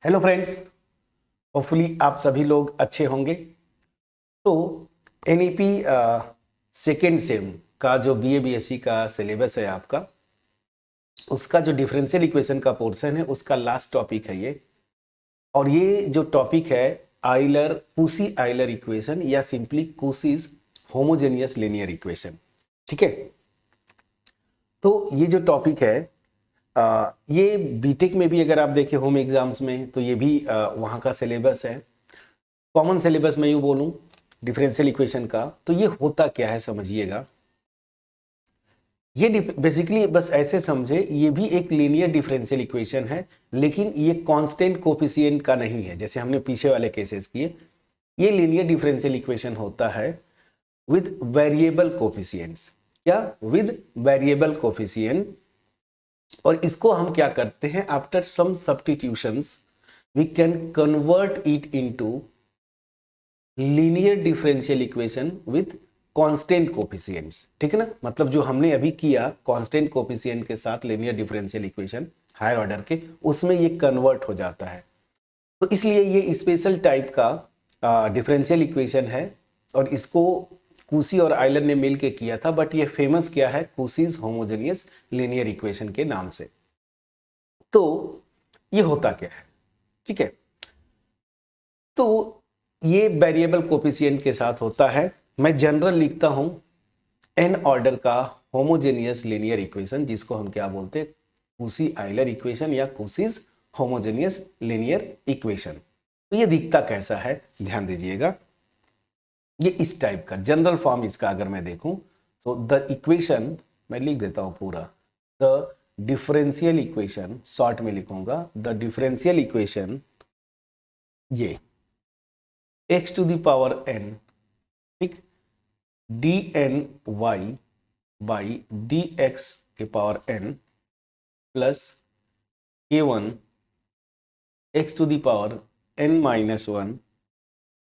Hello friends, hopefully आप सभी लोग अच्छे होंगे। तो एनईपी सेकेंड सेम का जो बीए बीएससी का सिलेबस है आपका, उसका जो डिफरेंशियल इक्वेशन का पोर्शन है उसका लास्ट टॉपिक है ये। और ये जो टॉपिक है आइलर कूसी आइलर इक्वेशन या सिंपली कूसीज होमोजेनियस लीनियर इक्वेशन। ठीक है, तो ये जो टॉपिक है ये बीटेक में भी अगर आप देखें होम एग्जाम्स में तो ये भी वहाँ का सिलेबस है। कॉमन सिलेबस में यूँ बोलूँ डिफरेंशियल इक्वेशन का, तो ये होता क्या है समझिएगा। ये बेसिकली बस ऐसे समझे, ये भी एक लीनियर डिफरेंशियल इक्वेशन है, लेकिन ये कांस्टेंट कोफिशिएंट का नहीं है जैसे हमने पीछे वाले केसेस किए। ये लीनियर डिफरेंशियल इक्वेशन होता है विद वेरिएबल कोफिशिएंट्स। क्या? With variable coefficient. और इसको हम क्या करते हैं, after some substitutions we can convert it into linear differential equation with constant coefficients. ठीक है ना, मतलब जो हमने अभी किया कांस्टेंट कोफिशिएंट के साथ linear differential equation higher order के, उसमें ये कन्वर्ट हो जाता है। तो इसलिए ये स्पेशल टाइप का डिफरेंशियल इक्वेशन है और इसको कूसी और आइलर ने मिलकर किया था, बट ये फेमस क्या है, कूसीज होमोजेनियस लीनियर इक्वेशन के नाम से। तो ये होता क्या है, ठीक है। तो ये वेरिएबल कोफिशिएंट के साथ होता है। मैं जनरल लिखता हूं एन ऑर्डर का होमोजेनियस लीनियर इक्वेशन, जिसको हम क्या बोलते हैं, कूसी आइलर इक्वेशन या कूसीज होमोजेनियस लीनियर इक्वेशन। तो ये दिखता कैसा है, ध्यान दीजिएगा। ये इस टाइप का जनरल फॉर्म इसका अगर मैं देखूं तो द इक्वेशन, मैं लिख देता हूं पूरा, द डिफरेंशियल इक्वेशन, शॉर्ट में लिखूंगा द डिफरेंशियल इक्वेशन, ये x to the power n, ठीक, D N Y by D X के power n plus K one X to the power n minus one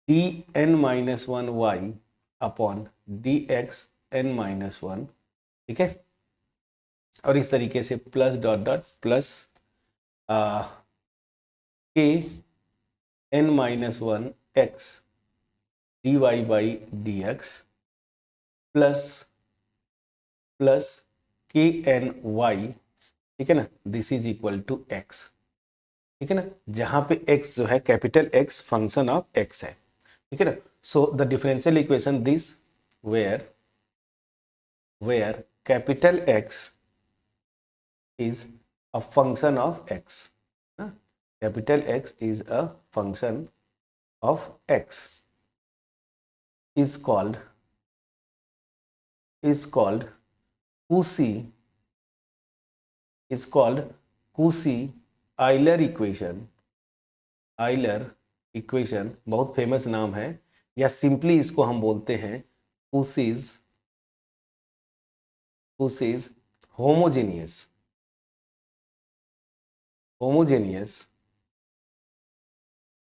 D N minus one Y upon D X N minus one. ठीक है, और इस तरीके से plus dot dot plus K N minus one X D Y by D X plus plus K N Y, ठीक है ना, this is equal to X. ठीक है ना, जहां पे x जो है capital X function of x है। ठीक है ना, so the differential equation this where capital X is a function of x, capital X is a function of x, is called Cauchy, is called Cauchy-Euler equation। Euler equation बहुत famous नाम है, या simply इसको हम बोलते हैं कूसीज homogeneous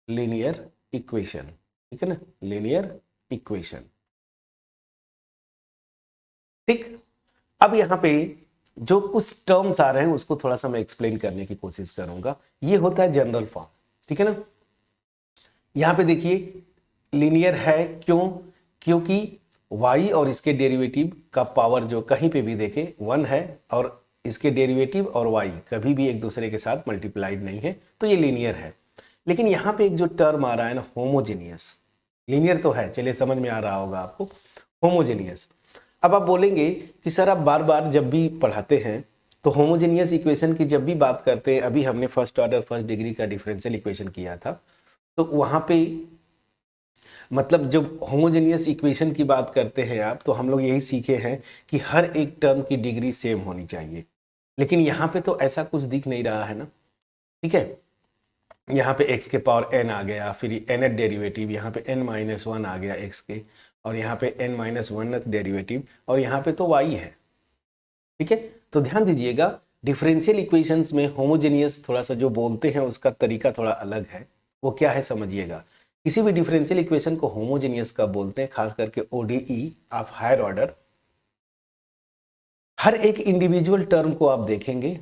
linear equation. ठीक है ना, लीनियर इक्वेशन। ठीक, अब यहां पे जो कुछ टर्म्स आ रहे हैं उसको थोड़ा सा मैं एक्सप्लेन करने की कोशिश करूंगा। ये होता है जनरल फॉर्म, ठीक है ना। यहां पे देखिए लीनियर है, क्यों? क्योंकि y और इसके डेरिवेटिव का पावर जो कहीं पे भी देखे 1 है, और इसके डेरिवेटिव और y कभी भी एक दूसरे के साथ मल्टीप्लाइड नहीं है, तो ये लीनियर है। लेकिन यहाँ पे एक जो टर्म आ रहा है ना, होमोजेनियस, लीनियर तो है, चलिए समझ में आ रहा होगा आपको, होमोजेनियस। अब आप बोलेंगे कि सर आप बार बार जब भी पढ़ाते हैं तो होमोजेनियस इक्वेशन की जब भी बात करते हैं, अभी हमने फर्स्ट ऑर्डर फर्स्ट डिग्री का डिफरेंशियल इक्वेशन किया था, तो वहाँ पे मतलब जब होमोजेनियस इक्वेशन की बात करते हैं आप, तो हम लोग यही सीखे हैं कि हर एक टर्म की डिग्री सेम होनी चाहिए। लेकिन यहाँ पे तो ऐसा कुछ दिख नहीं रहा है ना। ठीक है, यहाँ पे x के पावर n आ गया, फिर nth डेरिवेटिव, यहाँ पे n माइनस वन आ गया x के, और यहाँ पे n माइनस वन डेरिवेटिव, और यहाँ पे तो y है। ठीक है, तो ध्यान दीजिएगा डिफरेंशियल इक्वेशंस में होमोजेनियस थोड़ा सा जो बोलते हैं उसका तरीका थोड़ा अलग है। वो क्या है समझिएगा, किसी भी डिफरेंशियल इक्वेशन को होमोजेनियस कब बोलते हैं, खास करके ओडीई ऑफ हायर ऑर्डर, हर एक इंडिविजुअल टर्म को आप देखेंगे,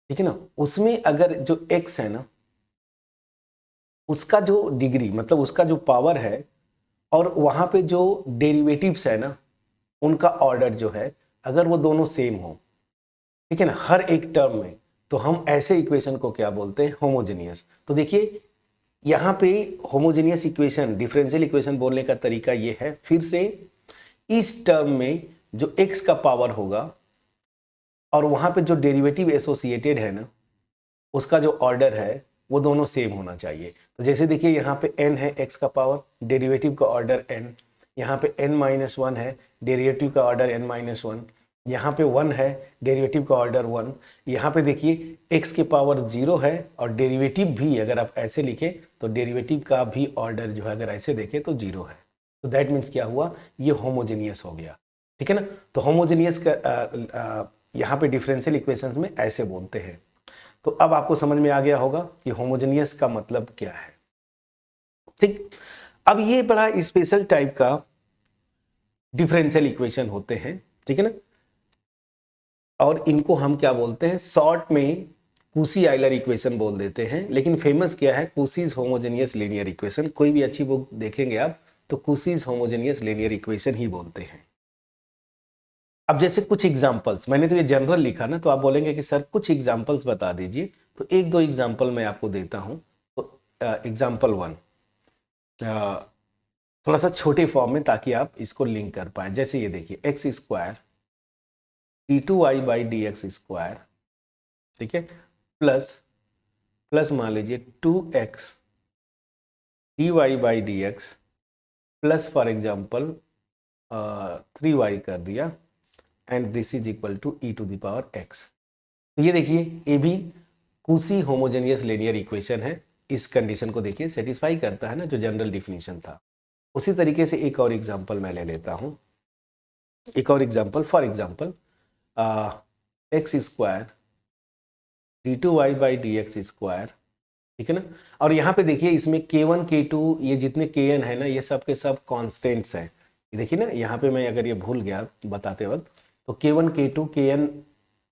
ठीक है ना, उसमें अगर जो x है ना, उसका जो डिग्री मतलब उसका जो पावर है और वहाँ पे जो डेरिवेटिव्स है ना उनका ऑर्डर जो है अगर वो दोनों सेम हो, ठीक है ना, हर एक टर्म में, तो हम ऐसे इक्वेशन को क्या बोलते हैं, होमोजेनियस। तो देखिए यहाँ पे होमोजेनियस इक्वेशन, डिफरेंशियल इक्वेशन बोलने का तरीका ये है, फिर से इस टर्म में जो x का पावर होगा और वहाँ पे जो डेरिवेटिव एसोसिएटेड है ना उसका जो ऑर्डर है वो दोनों सेम होना चाहिए। तो जैसे देखिए यहाँ पे n है x का पावर, डेरिवेटिव का ऑर्डर n, यहाँ पे n-1 है, डेरिवेटिव का ऑर्डर n-1, यहाँ पे 1 है, डेरिवेटिव का ऑर्डर 1, यहाँ पे देखिए x के पावर 0 है और डेरिवेटिव भी अगर आप ऐसे लिखें तो डेरिवेटिव का भी ऑर्डर जो है अगर ऐसे देखें तो 0 है। तो दैट मीन्स क्या हुआ, ये होमोजेनियस हो गया, ठीक है ना। तो होमोजेनियस का यहाँ पे डिफरेंशियल इक्वेशंस में ऐसे बोलते हैं। तो अब आपको समझ में आ गया होगा कि होमोजेनियस का मतलब क्या है, ठीक। अब ये बड़ा स्पेशल टाइप का डिफरेंशियल इक्वेशन होते हैं, ठीक है ना, और इनको हम क्या बोलते हैं, शॉर्ट में कूसी आइलर इक्वेशन बोल देते हैं, लेकिन फेमस क्या है, कूसीज होमोजेनियस लीनियर इक्वेशन। कोई भी अच्छी बुक देखेंगे आप तो कूसीज होमोजेनियस लीनियर इक्वेशन ही बोलते हैं। अब जैसे कुछ एग्जांपल्स, मैंने तो ये जनरल लिखा ना, तो आप बोलेंगे कि सर कुछ एग्जांपल्स बता दीजिए, तो एक दो एग्जांपल मैं आपको देता हूं। तो एग्जांपल 1 थोड़ा सा छोटे फॉर्म में ताकि आप इसको लिंक कर पाए। जैसे ये देखिए x² d2y/dx², ठीक है, प्लस मान लीजिए 2x dy/dx plus for example 3y कर दिया and this is equal to e⁻x। तो ये देखिए ये भी कूसी होमोजेनियस लीनियर इक्वेशन है। इस कंडीशन को देखिए सेटिस्फाई करता है ना, जो जनरल डिफिनीशन था। उसी तरीके से एक और एग्जांपल मैं ले लेता हूं, एक और example, for example x² d2y/dx², ठीक है ना। और यहाँ पे देखिए इसमें k1 k2 ये जितने kn है ना ये सब के सब कॉन्स्टेंट्स हैं। देखिए ना यहाँ पे मैं अगर ये भूल गया बताते वक्त, तो k1 k2 kn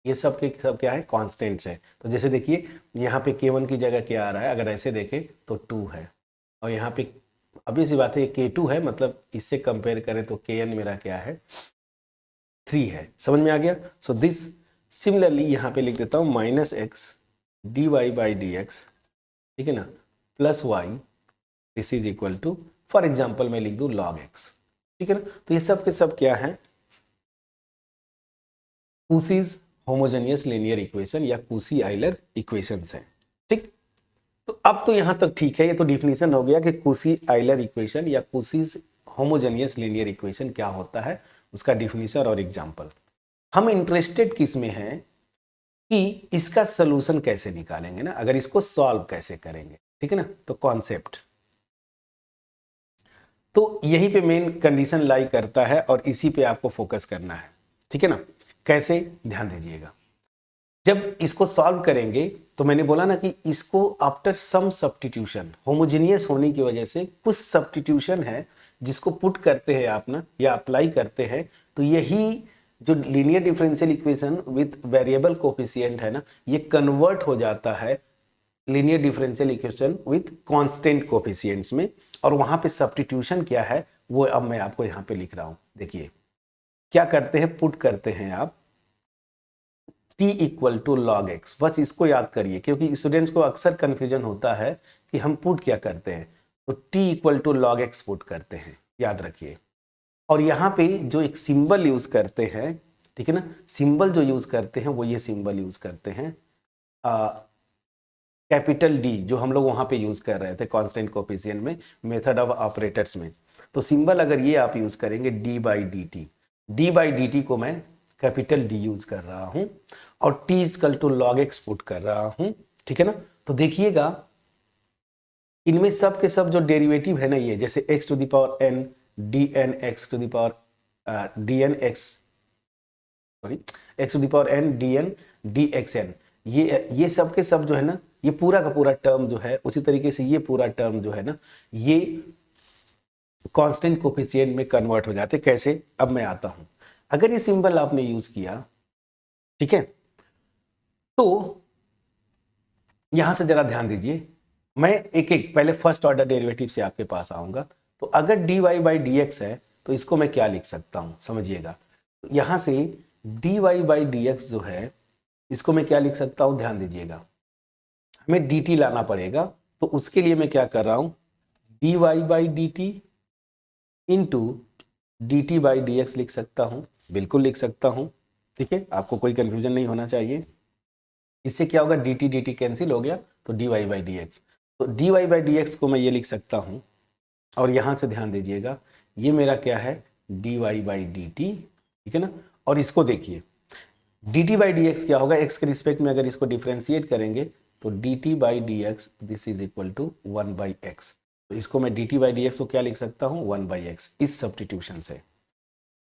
ये सब के सब क्या है, कॉन्स्टेंट्स हैं। तो जैसे देखिए यहाँ पे k1 की जगह क्या आ रहा है, अगर ऐसे देखें तो 2 है, और यहाँ पे अभी सी बात है ये k2 है, मतलब इससे कंपेयर करें तो kn मेरा क्या है, 3 है। समझ में आ गया। सो दिस सिमिलरली यहाँ पे लिख देता हूँ -x dy/dx, ठीक है ना, plus y, this is equal to, for example मैं लिख दूं log x, ठीक है ना। तो ये सब के सब क्या है, कूसीज होमोजेनियस लीनियर इक्वेशन या कूसी आइलर इक्वेशंस हैं, ठीक। तो अब तो यहां तक ठीक है, ये तो डिफिनीशन हो गया कि कूसी आइलर इक्वेशन या कूसीज होमोजेनियस लीनियर इक्वेशन क्या होता है, उसका डिफिनीशन और एग्जाम्पल। हम इंटरेस्टेड किस में हैं कि इसका सोल्यूशन कैसे निकालेंगे ना, अगर इसको सॉल्व कैसे करेंगे, ठीक है ना। तो कॉन्सेप्ट तो यहीं पे मेन कंडीशन लाई करता है और इसी पे आपको फोकस करना है, ठीक है ना। कैसे, ध्यान दीजिएगा। जब इसको सॉल्व करेंगे तो मैंने बोला ना कि इसको आफ्टर सम सब्स्टिट्यूशन, होमोजेनियस होने की वजह से कुछ सब्स्टिट्यूशन है जिसको पुट करते हैं आप ना या अप्लाई करते हैं, तो यही जो linear differential equation with variable coefficient है ना, ये कन्वर्ट हो जाता है linear differential equation with constant coefficients में। और वहां पे सब्स्टिट्यूशन क्या है वो अब मैं आपको यहाँ पे लिख रहा हूँ। देखिए क्या करते हैं, पुट करते हैं आप t equal to log X, बस इसको याद करिए क्योंकि स्टूडेंट्स को अक्सर कंफ्यूजन होता है कि हम पुट क्या करते हैं। तो t equal to log x put करते हैं, याद रखिए। और यहाँ पे जो एक सिंबल यूज करते हैं, ठीक है ना, सिंबल जो यूज करते हैं वो ये सिंबल यूज करते हैं कैपिटल डी, जो हम लोग वहां पे यूज कर रहे थे कांस्टेंट कोफिशिएंट में, मेथड ऑफ ऑपरेटर्स में। तो सिंबल अगर ये आप यूज करेंगे डी बाई डी टी को मैं कैपिटल डी यूज कर रहा हूं और T equal to log x put कर रहा हूं, ठीक है ना। तो देखिएगा इनमें सब के सब जो डेरिवेटिव है ना, ये जैसे x to the power n D N X to the power D N X, sorry x to the power n D N D X N, ये सब के सब जो है ना, ये पूरा का पूरा टर्म जो है, उसी तरीके से ये पूरा टर्म जो है ना, ये कांस्टेंट कोफिशिएंट में कन्वर्ट हो जाते। कैसे, अब मैं आता हूं। अगर ये सिंबल आपने यूज किया, ठीक है, तो यहां से जरा ध्यान दीजिए, मैं एक एक पहले फर्स्ट ऑर्डर डेरिवेटिव से आपके पास आऊंगा। तो अगर dy बाई डी एक्स है तो इसको मैं क्या लिख सकता हूं, समझिएगा। तो यहां से dy बाई डी एक्स जो है इसको मैं क्या लिख सकता हूं, ध्यान दीजिएगा। हमें dt लाना पड़ेगा, तो उसके लिए मैं क्या कर रहा हूं, dy by D T into D T by D X लिख सकता हूं, बिल्कुल लिख सकता हूं। ठीक है, आपको कोई कंफ्यूजन नहीं होना चाहिए। इससे क्या होगा, डी टी कैंसिल हो गया तो D Y by D X. तो D Y by D X को मैं ये लिख सकता हूँ, और यहाँ से ध्यान दीजिएगा ये मेरा क्या है, D Y by D T, ठीक है ना। और इसको देखिए D T by D x क्या होगा, एक्स के रिस्पेक्ट में अगर इसको डिफ्रेंशिएट करेंगे तो D T by D X this is equal to 1 by X. तो इसको मैं D T by D X को क्या लिख सकता हूँ, 1 बाई एक्स। इस सब्स्टिट्यूशन से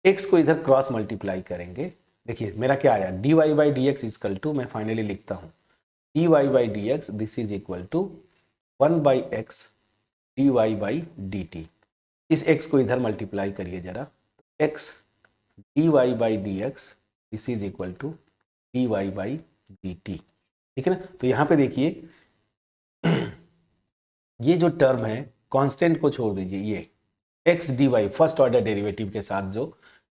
एक्स को इधर क्रॉस मल्टीप्लाई करेंगे, देखिए मेरा क्या आया, D Y by D X equal to, मैं फाइनली लिखता हूँ D Y by D X this is equal to 1 by x D Y by D T. इस x को इधर मल्टीप्लाई करिए जरा, x D Y by D X this is equal to D Y by D T, ठीक है ना। तो यहाँ पे देखिए ये जो टर्म है कांस्टेंट को छोड़ दीजिए, ये x D Y first order derivative के साथ जो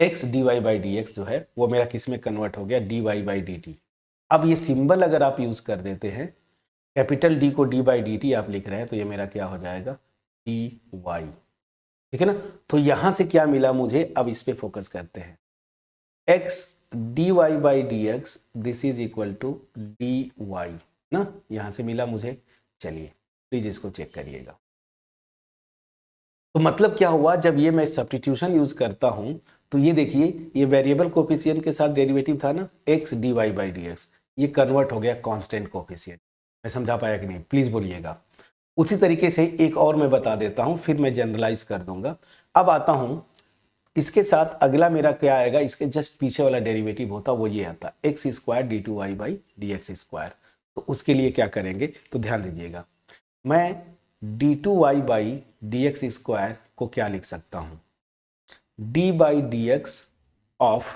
x D Y by D x जो है वो मेरा किस में कन्वर्ट हो गया, D Y by D T. अब ये सिंबल अगर आप यूज कर देते हैं, कैपिटल डी को डी बाई डी टी आप लिख रहे हैं, तो ये मेरा क्या हो जाएगा, डी वाई, ठीक है ना। तो यहां से क्या मिला मुझे, अब इस पे फोकस करते हैं, x D Y by D X this is equal to D Y ना, यहां से मिला मुझे। चलिए प्लीज इसको चेक करिएगा। तो मतलब क्या हुआ, जब ये मैं सब्स्टिट्यूशन यूज करता हूं तो ये देखिए ये वेरिएबल कोफिशिएंट के साथ डेरिवेटिव था ना, x D Y by D X, ये कन्वर्ट हो गया कांस्टेंट कोफिशिएंट। मैं समझा पाया कि नहीं, प्लीज बोलिएगा। उसी तरीके से एक और मैं बता देता हूं, फिर मैं जनरलाइज कर दूंगा। अब आता हूं इसके साथ, अगला मेरा क्या आएगा, इसके जस्ट पीछे वाला डेरिवेटिव होता वो ये आता X square D two Y by D x square. तो उसके लिए क्या करेंगे, तो ध्यान दीजिएगा, मैं D two Y by D x square को क्या लिख सकता हूं, D by D x of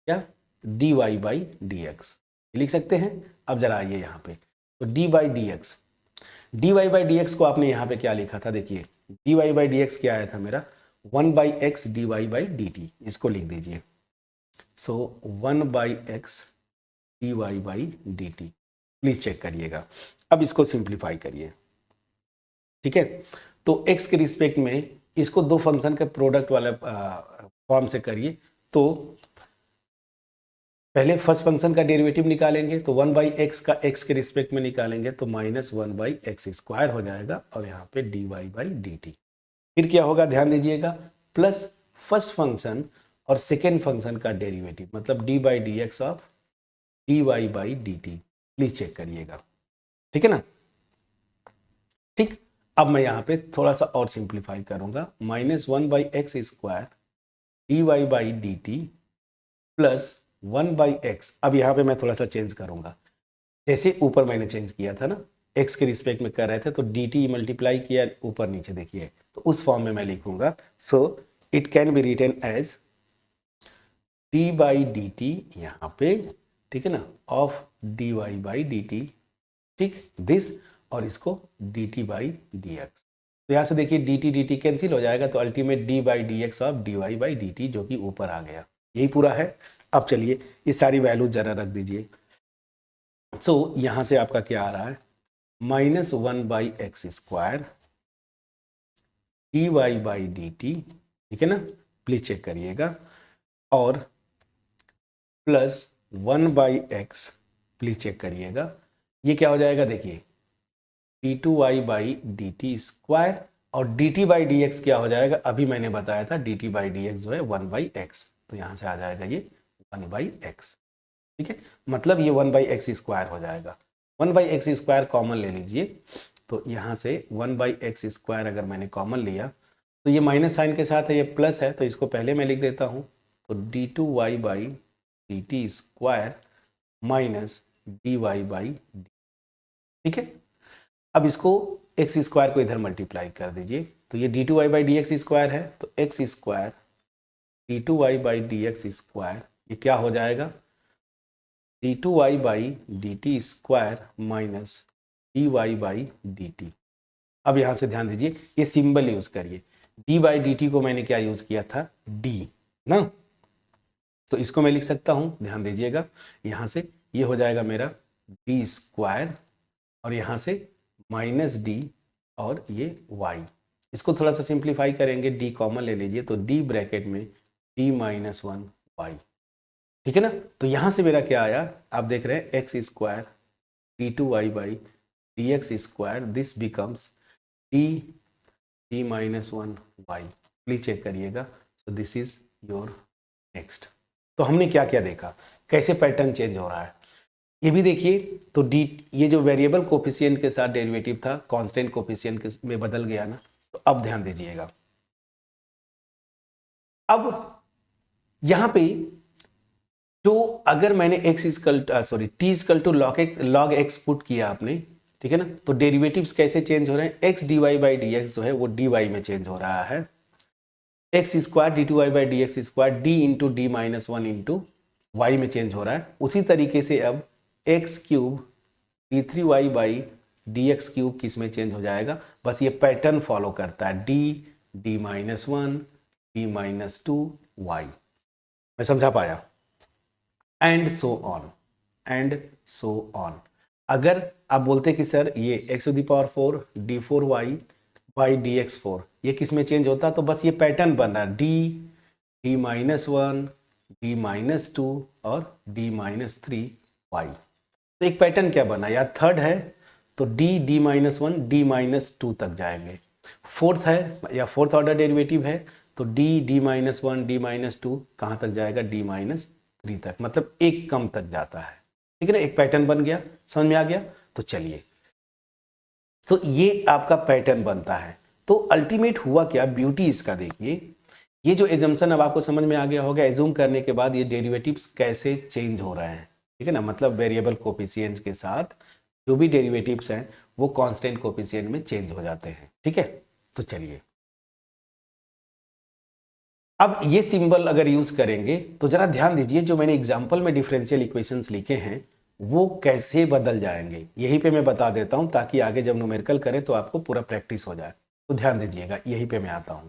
क्या, D Y by D X लिख सकते हैं। अब जरा आइए यहाँ पे, तो D by D X, D Y by D X को आपने यहाँ पे क्या लिखा था, देखिए d Y by D x क्या आया था मेरा, 1 by x D Y by D t, इसको लिख दीजिए। So 1 by x D Y by D t, please check करिएगा। अब इसको सिंप्लीफाई करिए, ठीक है। तो x के रिस्पेक्ट में इसको दो फंक्शन के प्रोडक्ट वाला फॉर्म से करिए। तो पहले फर्स्ट फंक्शन का डेरिवेटिव निकालेंगे, तो 1 बाई एक्स का x के रिस्पेक्ट में निकालेंगे तो -1 बाई एक्स स्क्वायर हो जाएगा, और यहाँ पे d Y by D t. फिर क्या होगा, ध्यान दीजिएगा, प्लस फर्स्ट फंक्शन और सेकेंड फंक्शन का डेरिवेटिव, मतलब d by D x of d Y by D t. Please check करिएगा, ठीक है ना। ठीक, अब मैं यहाँ पे थोड़ा सा और सिंप्लीफाई करूंगा, -1 by x square D Y by D t plus 1 by x. अब यहाँ पे मैं थोड़ा सा चेंज करूंगा, जैसे ऊपर मैंने चेंज किया था ना, x के रिस्पेक्ट में कर रहे थे तो dt मल्टीप्लाई किया ऊपर नीचे, देखिए तो उस फॉर्म में मैं लिखूंगा। So it can be written as d by D t यहाँ पे, ठीक है ना, of d Y by D T, ठीक, दिस, और इसको dt बाई डी एक्स। तो यहाँ से देखिए dt कैंसिल हो जाएगा, तो ultimate d by D x of d Y by D t, जो कि ऊपर आ गया। यही पूरा है। अब चलिए ये सारी वैल्यूज जरा रख दीजिए। सो यहाँ से आपका क्या आ रहा है, -1 by x square D Y by D T, ठीक है ना, प्लीज चेक करिएगा, और plus 1 by X, please check करिएगा, ये क्या हो जाएगा, देखिए D two Y by D T square, और D T by D x क्या हो जाएगा, अभी मैंने बताया था D T by D x जो है 1 बाई एक्स, तो यहाँ से आ जाएगा ये 1 बाई एक्स, ठीक है, मतलब ये 1 बाई एक्स स्क्वायर हो जाएगा। 1 बाई एक्स स्क्वायर कॉमन ले लीजिए, तो यहाँ से 1 बाई एक्स स्क्वायर अगर मैंने कॉमन लिया तो ये माइनस साइन के साथ है, ये प्लस है, तो इसको पहले मैं लिख देता हूँ, तो d two Y by D T square minus d Y by d, ठीक है। अब इसको एक्स स्क्वायर को इधर मल्टीप्लाई कर दीजिए, तो ये d two Y by D x square है, तो x square D two Y by D x square, ये क्या हो जाएगा, d two Y by D T square minus d Y by D T. अब यहाँ से ध्यान दीजिए, ये सिंबल यूज करिए, डी बाई डी टी को मैंने क्या यूज किया था, डी ना, तो इसको मैं लिख सकता हूँ, ध्यान दीजिएगा, यहाँ से ये हो जाएगा मेरा डी स्क्वायर और यहाँ से माइनस डी और ये वाई। इसको थोड़ा सा सिंप्लीफाई करेंगे, डी कॉमन ले लीजिए, तो डी ब्रैकेट में डी माइनस वन वाई, ठीक है ना। तो यहाँ से मेरा क्या आया, आप देख रहे हैं X square D two Y by D x square, this becomes D minus one Y. Please check करिएगा। So this is your next. तो हमने क्या क्या देखा, कैसे पैटर्न चेंज हो रहा है, ये भी देखिए। तो डी, ये जो वेरिएबल कोफिशिएंट के साथ डेरिवेटिव था कांस्टेंट कोफिशिएंट में बदल गया ना। तो अब ध्यान दीजिएगा, अब यहां पे जो अगर मैंने t equal to log x put किया आपने, ठीक है ना, तो डेरिवेटिव्स कैसे चेंज हो रहे हैं, x D Y by D x जो है वो डी वाई में चेंज हो रहा है, x square D two Y by D x square d into d minus one into y में चेंज हो रहा है। उसी तरीके से अब x cube d three y by D x cube किस में चेंज हो जाएगा, बस ये पैटर्न फॉलो करता है, d minus one d minus two y. मैं समझा पाया, एंड सो ऑन। अगर आप बोलते कि सर ये x to the power 4 d four y by D x four, ये किस में चेंज होता, तो बस ये पैटर्न बन रहा है, d minus one d minus to और डी माइनस थ्री वाई। तो एक पैटर्न क्या बना, या थर्ड है तो D minus one d minus to तक जाएंगे, फोर्थ है या फोर्थ ऑर्डर डेरिवेटिव है तो D minus one d minus to कहाँ तक जाएगा, डी माइनस थ्री तक, मतलब एक कम तक जाता है, ठीक है ना। एक पैटर्न बन गया, समझ में आ गया। तो चलिए, तो ये आपका पैटर्न बनता है। तो अल्टीमेट हुआ क्या, ब्यूटी इसका देखिए, ये जो एजम्पशन अब आपको समझ में आ गया होगा, एज्यूम करने के बाद ये डेरिवेटिव्स कैसे चेंज हो रहे हैं, ठीक है ना, मतलब वेरिएबल कोफिशिएंट्स के साथ जो भी डेरिवेटिव्स हैं वो कांस्टेंट कोफिशिएंट में चेंज हो जाते हैं, ठीक है। तो चलिए, अब ये सिंबल अगर यूज करेंगे तो जरा ध्यान दीजिए, जो मैंने एग्जांपल में डिफरेंशियल इक्वेशंस लिखे हैं वो कैसे बदल जाएंगे, यहीं पे मैं बता देता हूं, ताकि आगे जब न्यूमेरिकल करें तो आपको पूरा प्रैक्टिस हो जाए। तो ध्यान दीजिएगा, यहीं पे मैं आता हूं।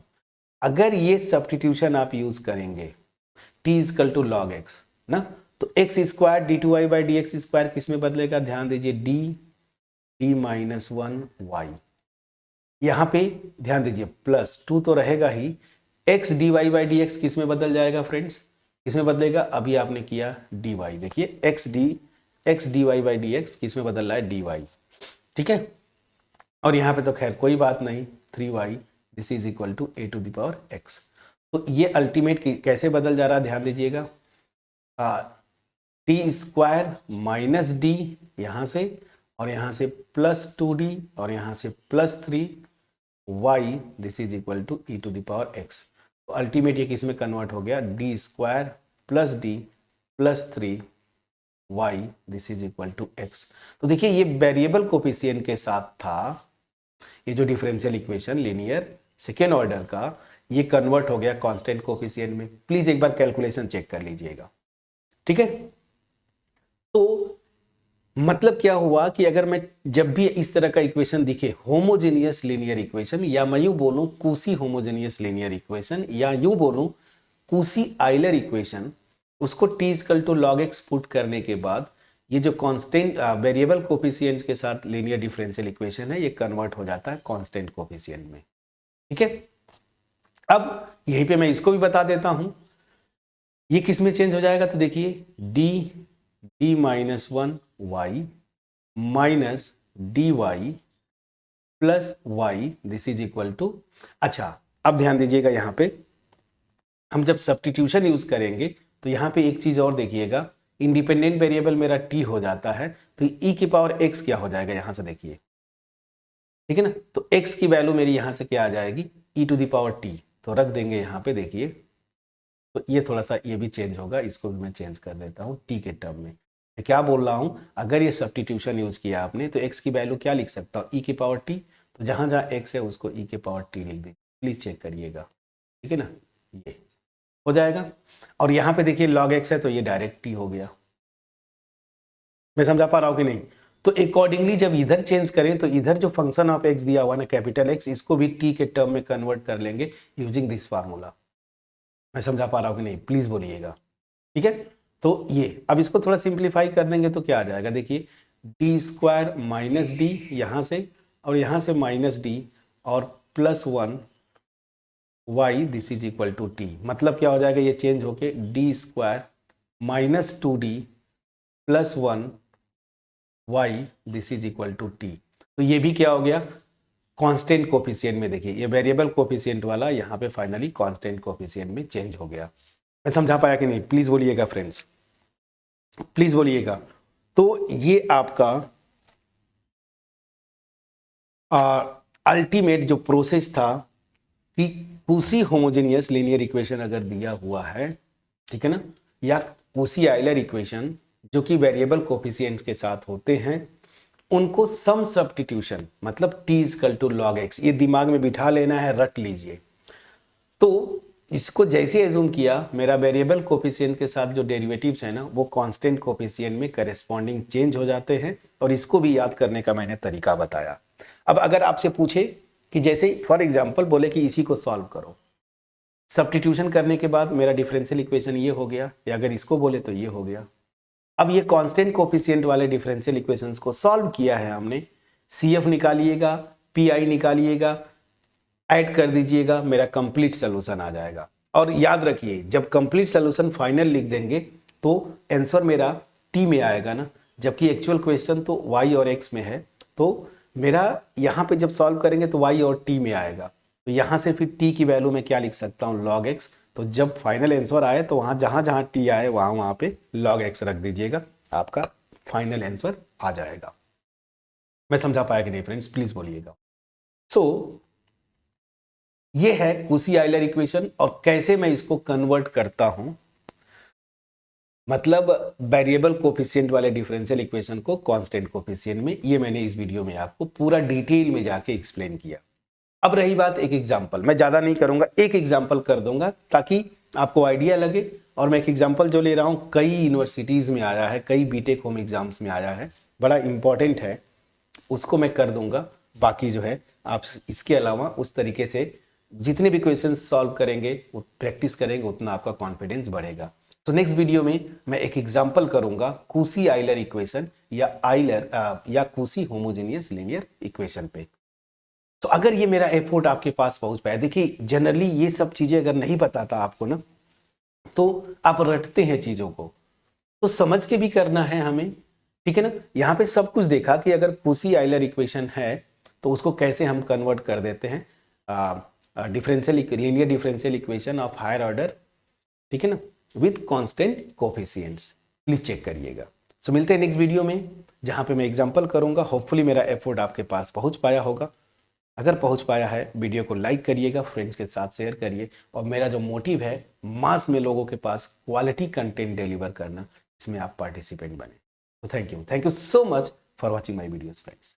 अगर ये सब्स्टिट्यूशन आप यूज करेंगे, t equal to log x ना, तो x square D two Y by D x square किस में बदलेगा, ध्यान दीजिए, डी माइनस वन वाई। यहाँ पे ध्यान दीजिए, प्लस टू तो रहेगा ही, X D Y by D x किस में बदल जाएगा फ्रेंड्स, किसमें बदलेगा, अभी आपने किया डी वाई, देखिए x D Y by D x किस में बदल रहा है, डी वाई, ठीक है। और यहाँ पे तो खैर कोई बात नहीं, three y this is equal to a to the power x. तो ये अल्टीमेट कैसे बदल जा रहा है, ध्यान दीजिएगा, टी स्क्वायर माइनस डी यहाँ से, और यहाँ से प्लस टू डी, और यहाँ से plus three y this is equal to e to the power x. तो अल्टीमेट ये किस में कन्वर्ट हो गया, d square plus d plus three y this is equal to x. तो देखिए, ये वेरिएबल कोफिशिएंट के साथ था, ये जो differential equation linear second order का, ये कन्वर्ट हो गया कांस्टेंट कोफिशिएंट में। प्लीज एक बार कैलकुलेशन चेक कर लीजिएगा, ठीक है। तो मतलब क्या हुआ कि अगर मैं जब भी इस तरह का इक्वेशन दिखे, होमोजेनियस लीनियर इक्वेशन, या मैं यूं बोलूं कूसी होमोजेनियस लीनियर इक्वेशन, या यूं बोलूं कूसी आइलर इक्वेशन, उसको t equal to log x put करने के बाद ये जो कांस्टेंट वेरिएबल कोफिशिएंट्स के साथ लीनियर डिफरेंशियल इक्वेशन है, ये कन्वर्ट हो जाता है कांस्टेंट कोफिशिएंट में, ठीक है। अब यहीं पे मैं इसको भी बता देता हूं, ये किस में चेंज हो जाएगा, तो देखिए, d minus one y minus d y plus y this is equal to, अच्छा अब ध्यान दीजिएगा, यहां पे हम जब सब्स्टिट्यूशन यूज करेंगे तो यहां पे एक चीज और देखिएगा, इंडिपेंडेंट वेरिएबल मेरा टी हो जाता है, तो ई की पावर एक्स क्या हो जाएगा, यहां से देखिए, ठीक है ना। तो एक्स की वैल्यू मेरी यहां से क्या आ जाएगी, ई टू द पावर टी, तो रख देंगे यहां पे, देखिए, तो ये थोड़ा सा ये भी चेंज होगा, इसको भी मैं चेंज कर देता हूं टी के टर्म में। मैं क्या बोल रहा हूं, अगर ये सब्स्टिट्यूशन यूज किया आपने तो एक्स की वैल्यू क्या लिख सकता हूं, ई की पावर टी, तो जहां जहां एक्स है उसको ई के पावर टी लिख दीजिए, प्लीज चेक करिएगा, ठीक है ना, ये हो जाएगा। और यहाँ पे देखिए लॉग एक्स है तो ये डायरेक्ट टी हो गया, मैं समझा पा रहा हूँ कि नहीं। तो अकॉर्डिंगली जब इधर चेंज करें तो इधर जो फंक्शन ऑफ एक्स दिया हुआ ना कैपिटल एक्स, इसको भी टी के टर्म में कन्वर्ट कर लेंगे यूजिंग दिस फार्मूला। मैं समझा पा रहा हूँ कि नहीं, प्लीज बोलिएगा। ठीक है, तो ये अब इसको थोड़ा सिंप्लीफाई कर देंगे तो क्या आ जाएगा, देखिए डी स्क्वायर माइनस डी यहाँ से और यहाँ से माइनस डी और plus 1 y this is equal to t. मतलब क्या हो जाएगा, ये चेंज होके d square minus 2d plus 1 y this is equal to t. तो ये भी क्या हो गया, कांस्टेंट कोफिशिएंट में। देखिए ये वेरिएबल कोफिशिएंट वाला यहाँ पे फाइनली कांस्टेंट कोफिशिएंट में चेंज हो गया। मैं समझा पाया कि नहीं, प्लीज बोलिएगा फ्रेंड्स, प्लीज बोलिएगा। तो ये आपका अल्टीमेट जो प्रोसेस था कि कूसी होमोजेनियस लीनियर इक्वेशन अगर दिया हुआ है, ठीक है ना, या कूसी आइलर इक्वेशन जो कि वेरिएबल कोफिशिएंट्स के साथ होते हैं, उनको सम सब्स्टिट्यूशन मतलब t equal to log x, ये दिमाग में बिठा लेना है, रट लीजिए। तो इसको जैसे एज्यूम किया, मेरा वेरिएबल कोफिशिएंट के साथ जो डेरिवेटिव्स है ना वो कांस्टेंट कोफिशिएंट में करेस्पॉन्डिंग चेंज हो जाते हैं, और इसको भी याद करने का मैंने तरीका बताया। अब अगर आपसे पूछे कि जैसे फॉर एग्जांपल बोले कि इसी को सॉल्व करो, सब्स्टिट्यूशन करने के बाद मेरा डिफरेंशियल इक्वेशन ये हो गया, या अगर इसको बोले तो ये हो गया। अब ये कांस्टेंट कोफिशिएंट वाले डिफरेंशियल इक्वेशंस को सॉल्व किया है हमने, CF निकालिएगा, PI निकालिएगा, ऐड कर दीजिएगा, मेरा कंप्लीट सोल्यूशन आ जाएगा। और याद रखिए जब कंप्लीट सोल्यूशन फाइनल लिख देंगे तो आंसर मेरा T में आएगा ना, जबकि एक्चुअल क्वेश्चन तो Y और X में है। तो मेरा यहाँ पे जब सॉल्व करेंगे तो Y और T में आएगा, तो यहाँ से फिर T की वैल्यू में क्या लिख सकता हूँ, log x। तो जब फाइनल आंसर आए तो वहाँ जहाँ T आए वहाँ पे log x रख दीजिएगा, आपका फाइनल आंसर आ जाएगा। मैं समझा पाया कि नहीं फ्रेंड्स, प्लीज बोलिएगा। सो ये है कूसी आइलर इक्वेशन, और कैसे मैं इसको कन्वर्ट करता हूं, मतलब वेरिएबल कोफिशिएंट वाले डिफरेंशियल इक्वेशन को कांस्टेंट कोफिशिएंट में, ये मैंने इस वीडियो में आपको पूरा डिटेल में जाके एक्सप्लेन किया। अब रही बात एक एग्जांपल, मैं ज़्यादा नहीं करूंगा, एक एग्जांपल कर दूंगा ताकि आपको आइडिया लगे। और मैं एक एग्जांपल जो ले रहा हूँ कई यूनिवर्सिटीज़ में आया है, कई बीटेक होम एग्जाम्स में आया है, बड़ा इंपॉर्टेंट है, उसको मैं कर दूंगा। बाकी जो है आप इसके अलावा उस तरीके से जितने भी क्वेश्चंस सॉल्व करेंगे, प्रैक्टिस करेंगे, उतना आपका कॉन्फिडेंस बढ़ेगा। तो नेक्स्ट वीडियो में मैं एक एग्जांपल करूंगा कूसी आइलर इक्वेशन या या कूसी होमोजेनियस लीनियर इक्वेशन पे। तो अगर ये मेरा एफर्ट आपके पास पहुंच पाया, देखिए जनरली ये सब चीजें अगर नहीं बताता आपको ना, तो आप रटते हैं चीजों को, तो समझ के भी करना है हमें, ठीक है ना। यहाँ पे सब कुछ देखा कि अगर कूसी आइलर इक्वेशन है तो उसको कैसे हम कन्वर्ट कर देते हैं linear differential equation of higher order, ठीक है ना, with constant coefficients. Please check करिएगा। सो मिलते हैं नेक्स्ट वीडियो में जहाँ पे मैं एग्जांपल करूँगा। होपफुली मेरा एफर्ट आपके पास पहुँच पाया होगा। अगर पहुँच पाया है, वीडियो को लाइक करिएगा, फ्रेंड्स के साथ शेयर करिए, और मेरा जो मोटिव है मास में लोगों के पास क्वालिटी कंटेंट डिलीवर करना, इसमें आप पार्टिसिपेंट बने। तो thank you so much for watching my videos friends.